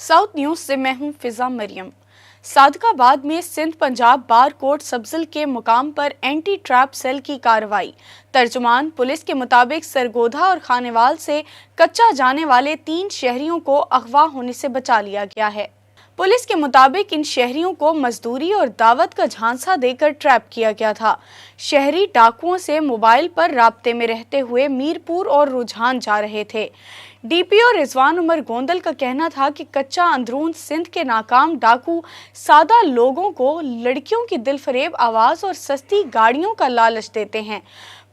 South news से मैं हूं फिजा मरियम। सादकाबाद में सिंध पंजाब बार कोर्ट सबजिल के मुकाम पर एंटी ट्रैप सेल की कार्रवाई। तर्जुमान पुलिस के मुताबिक सरगोधा और खानेवाल से कच्चा जाने वाले 3 शहरियों को अगवा होने से बचा लिया गया है। पुलिस के मुताबिक इन शहरियों को मजदूरी और दावत का झांसा देकर ट्रैप किया गया था। शहरी डाकुओं से मोबाइल पर राब्ते में रहते हुए मीरपुर और रुझान जा रहे थे। डीपीओ रिजवान उमर गोंदल का कहना था कि कच्चा अंदरून सिंध के नाकाम डाकू सादा लोगों को लड़कियों की दिलफरेब आवाज और सस्ती गाड़ियों का लालच देते हैं।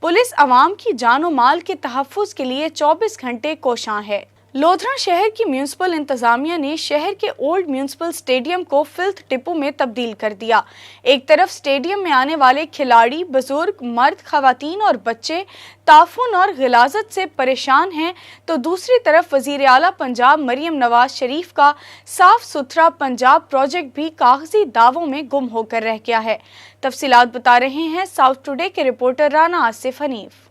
पुलिस अवाम की जानो माल के तहफ्फुज के लिए 24 घंटे कोशां है। लोधरा शहर की म्यूनिसिपल इंतजामिया ने शहर के ओल्ड म्यूनिसिपल स्टेडियम को फिल्थ डिपो में तब्दील कर दिया। एक तरफ स्टेडियम में आने वाले खिलाड़ी, बुजुर्ग, मर्द, खवातीन और बच्चे ताफुन और गिलाजत से परेशान हैं, तो दूसरी तरफ वजीर आला पंजाब मरियम नवाज शरीफ का साफ सुथरा पंजाब प्रोजेक्ट भी कागजी दावों में गुम होकर रह गया है। तफसीलात बता रहे हैं साउथ टुडे के रिपोर्टर राना आसिफ हनीफ।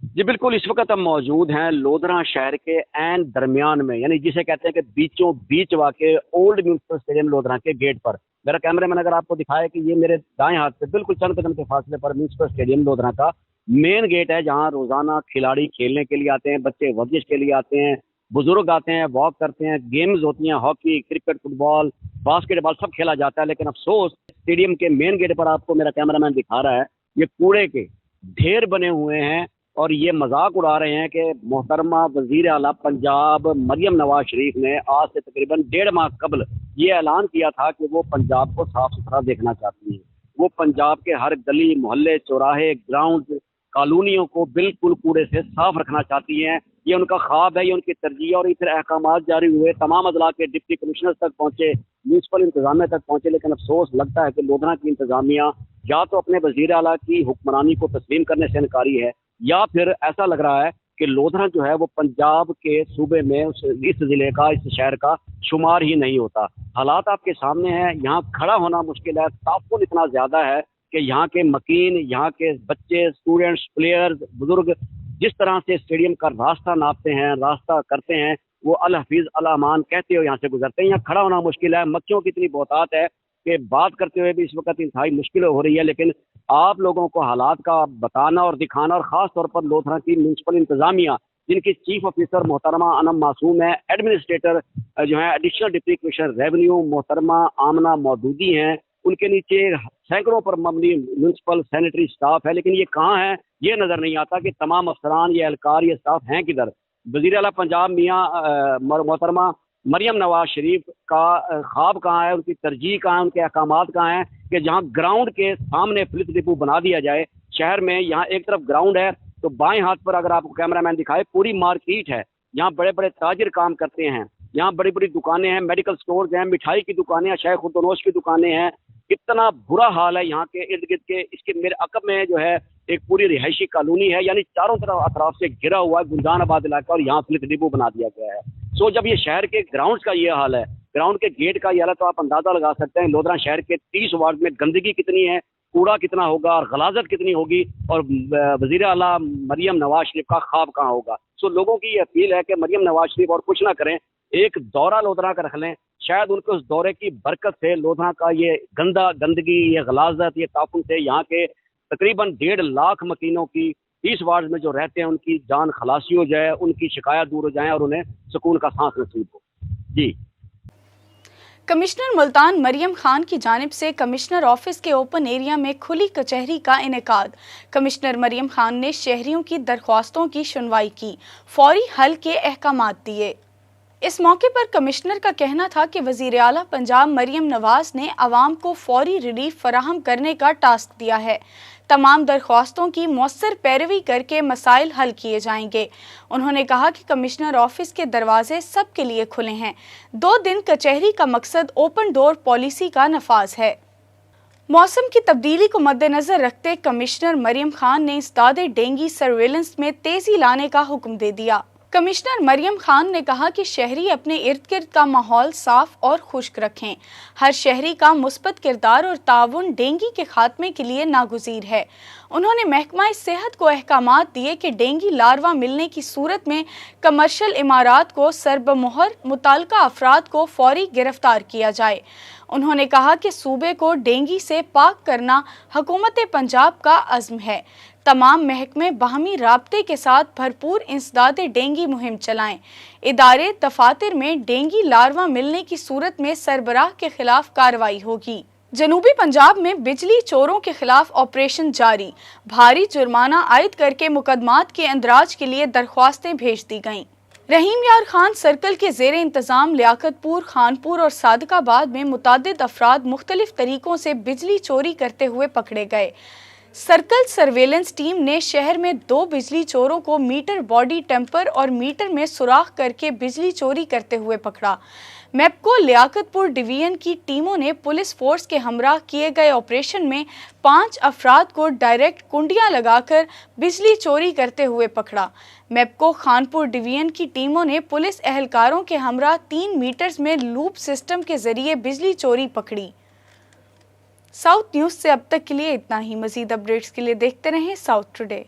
जी बिल्कुल, इस वक्त हम मौजूद हैं लोधरा शहर के एन दरमियान में, यानी जिसे कहते हैं कि बीचों बीच वाके ओल्ड म्यूनिसिपल स्टेडियम लोधरा के गेट पर। मेरा कैमरामैन अगर आपको दिखाए कि ये मेरे दाएं हाथ पे बिल्कुल चंद कदम के फासले पर म्यूनिसिपल स्टेडियम लोधरा का मेन गेट है, जहां रोजाना खिलाड़ी खेलने के लिए आते हैं, बच्चे वर्जिश के लिए आते हैं, बुजुर्ग आते हैं, वॉक करते हैं, गेम्स होती हैं, हॉकी, क्रिकेट, फुटबॉल, बास्केटबॉल सब खेला जाता है। लेकिन अफसोस स्टेडियम के मेन गेट पर आपको मेरा कैमरामैन दिखा रहा है, ये कूड़े के ढेर बने हुए हैं और ये मजाक उड़ा रहे हैं कि मोहतरमा वजीर आला पंजाब मरियम नवाज शरीफ ने आज से तकरीबन 1.5 माह कबल ये ऐलान किया था कि वो पंजाब को साफ सुथरा देखना चाहती है। वो पंजाब के हर गली, मोहल्ले, चौराहे, ग्राउंड, कॉलोनियों को बिल्कुल कूड़े से साफ रखना चाहती हैं। ये उनका ख्वाब है, ये उनकी तरजीह। और फिर अहकाम जारी हुए, तमाम अजला के डिप्टी कमिश्नर तक पहुंचे, म्यूनसिपल इंतजामिया तक पहुंचे, लेकिन अफसोस लगता है कि लोधरा की इंतजामिया या तो अपने वजीर आला की हुक्मरानी को तस्लीम करने से इनकारी है, या फिर ऐसा लग रहा है कि लोधरा जो है वो पंजाब के सूबे में इस जिले का, इस शहर का शुमार ही नहीं होता। हालात आपके सामने हैं, यहाँ खड़ा होना मुश्किल है, ताफुन इतना ज्यादा है कि यहाँ के मकीन, यहाँ के बच्चे, स्टूडेंट्स, प्लेयर्स, बुजुर्ग जिस तरह से स्टेडियम का रास्ता नापते हैं, रास्ता करते हैं, वो अल हफीज अल अमान कहते हुए यहाँ से गुजरते हैं। यहाँ खड़ा होना मुश्किल है, मक्खियों की इतनी बहुतात है कि बात करते हुए भी इस वक्त इंतहाई मुश्किल हो रही है। लेकिन आप लोगों को हालात का बताना और दिखाना, और खास तौर पर लोधरा की म्यूनसिपल इंतजामिया जिनकी चीफ ऑफिसर मोहतरमा अनम मासूम है, एडमिनिस्ट्रेटर जो है एडिशनल डिप्टी कमिश्नर रेवेन्यू मोहतरमा आमना मौदूदी हैं, उनके नीचे सैकड़ों पर मबनी म्यूनसिपल सैनिटरी स्टाफ है, लेकिन ये कहाँ है ये नजर नहीं आता कि तमाम अफसरान, ये एहलकार, ये स्टाफ हैं किधर। वज़ीर आला पंजाब मियाँ मोहतरमा मरियम नवाज शरीफ का ख्वाब कहाँ है, उनकी तरजीह कहाँ है, उनके अहकामात कहाँ हैं कि जहाँ ग्राउंड के सामने फिल्थ डिपो बना दिया जाए शहर में। यहाँ एक तरफ ग्राउंड है तो बाएं हाथ पर अगर आपको कैमरामैन दिखाए पूरी मार्केट है, यहाँ बड़े बड़े ताजिर काम करते हैं, यहाँ बड़ी बड़ी दुकानें हैं, मेडिकल स्टोर्स हैं, मिठाई की दुकानें हैं, शेख खुर्दनोश की दुकानें हैं। कितना बुरा हाल है यहाँ के इर्द गिर्द के। इसके मेरे अकब में जो है एक पूरी रिहायशी कॉलोनी है, यानी चारों तरफ अतराफ से घिरा हुआ है गुलजान आबाद इलाका, और यहाँ फिल्थ डिपो बना दिया गया है। सो जब ये शहर के ग्राउंड का ये हाल है, ग्राउंड के गेट का ये हाल है, तो आप अंदाजा लगा सकते हैं लोधरा शहर के 30 वार्ड में गंदगी कितनी है, कूड़ा कितना होगा और गलाजत कितनी होगी, और वजीर आला मरियम नवाज शरीफ का ख्वाब कहाँ होगा। सो लोगों की ये अपील है कि मरियम नवाज शरीफ और कुछ ना करें, एक दौरा लोधरा का रख लें, शायद उनके उस दौरे की बरकत से लोधरा का ये गंदगी, ये गलाजत, ये ताफुन से यहाँ के तकरीबन 1.5 लाख मकीनों की 30 वार्ड में जो रहते हैं उनकी जान खलासी हो जाए, उनकी शिकायत दूर हो जाए और उन्हें सुकून का सांस नसीब हो। जी। कमिश्नर मुल्तान मरियम खान की जानिब से कमिश्नर ऑफिस के ओपन एरिया में खुली कचहरी का इनेकाद। कमिश्नर मरियम खान ने शहरियों की दरख्वास्तों की सुनवाई की, फौरी हल के अहकामात दिए। इस मौके पर कमिश्नर का कहना था कि वजीर आला पंजाब मरियम नवाज ने आवाम को फौरी रिलीफ फराहम करने का टास्क दिया है। तमाम दरख्वास्तों की मौसर पैरवी करके मसाइल हल किए जाएंगे। उन्होंने कहा कि कमिश्नर ऑफिस के दरवाजे सबके लिए खुले हैं। 2 दिन कचहरी का मकसद ओपन डोर पॉलिसी का नफाज है। मौसम की तब्दीली को मद्देनजर रखते कमिश्नर मरियम खान ने इंसदादे डेंगी सर्वेलेंस में तेजी लाने का हुक्म दे दिया। कमिश्नर मरियम खान ने कहा कि शहरी अपने इर्द गिर्द का माहौल साफ और खुश्क रखें। हर शहरी का मुस्बत किरदार और ताउन डेंगू के खात्मे के लिए नागुज़ीर है। उन्होंने महकमा सेहत को अहकामात दिए कि डेंगू लार्वा मिलने की सूरत में कमर्शियल इमारात को सरबमोहर मुताल्लिका अफराद को फौरी गिरफ्तार किया जाए। उन्होंने कहा कि सूबे को डेंगू से पाक करना हुकूमत पंजाब का अज़्म है। तमाम महकमे बाहमी राब्ते के साथ भरपूर इंसदादे डेंगू मुहिम चलाएं। इदारे दफातर में डेंगू लार्वा मिलने की सूरत में सरबराह के खिलाफ कार्रवाई होगी। जनूबी पंजाब में बिजली चोरों के खिलाफ ऑपरेशन जारी। भारी जुर्माना आयद करके मुकदमात के अंदराज के लिए दरख्वास्तें भेज दी गईं। रहीम यार खान सर्कल के ज़ेर इंतज़ाम लियाकतपुर, खानपुर और सादकाबाद में मुतादिद अफराद मुख्तलिफ तरीकों से बिजली चोरी करते हुए पकड़े गए। सर्कल सर्वेलेंस टीम ने शहर में 2 बिजली चोरों को मीटर बॉडी टेम्पर और मीटर में सुराख करके बिजली चोरी करते हुए पकड़ा। मेपको लियाकतपुर डिवीजन की टीमों ने पुलिस फोर्स के हमराह किए गए ऑपरेशन में 5 अफराद को डायरेक्ट कुंडियां लगाकर बिजली चोरी करते हुए पकड़ा। मेपको खानपुर डिवीजन की टीमों ने पुलिस एहलकारों के हमराह 3 मीटर्स में लूप सिस्टम के जरिए बिजली चोरी पकड़ी। साउथ न्यूज़ से अब तक के लिए इतना ही। मज़ीद अपडेट्स के लिए देखते रहें साउथ टुडे।